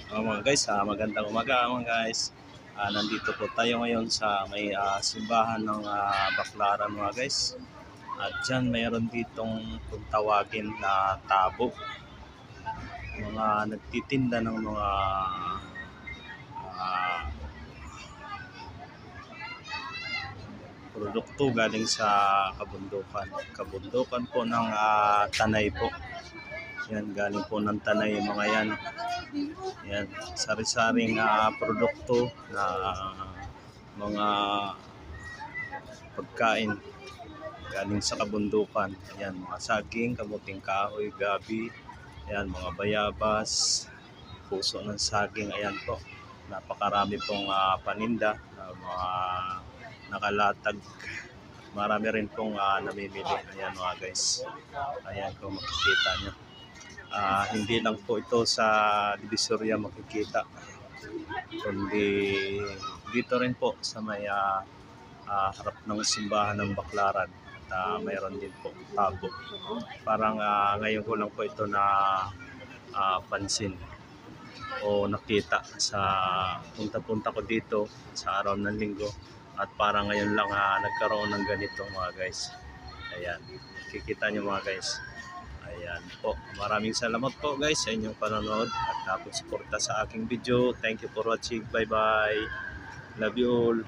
Mga guys, magandang umaga mga guys. Nandito po tayo ngayon sa may simbahan ng Baklaran mga guys. At dyan mayroon ditong kung tawagin na tabo. Mga nagtitinda ng mga ah, produkto galing sa kabundukan. Kabundukan po ng Tanay po. Yan, galing po ng Tanay yung mga yan. Yan, sari-saring produkto na mga pagkain galing sa kabundukan. Yan, mga saging, kamuting kahoy, gabi, yan, mga bayabas, puso ng saging, ayan po. Napakarami pong paninda, mga nakalatag. Marami rin pong namimili. Ayan mga guys. Ayan kung makikita nyo. Hindi lang po ito sa Divisoria makikita, kundi dito rin po sa may harap ng simbahan ng Baklaran. At mayroon din po tabo. Parang ngayon ko lang po ito na pansin o nakita sa punta-punta ko dito sa araw ng linggo. At parang ngayon lang nagkaroon ng ganito mga guys. Ayan, kikita nyo mga guys. Ayan po. Maraming salamat po guys sa inyong panonood at suporta sa aking video. Thank you for watching. Bye bye. Love you all.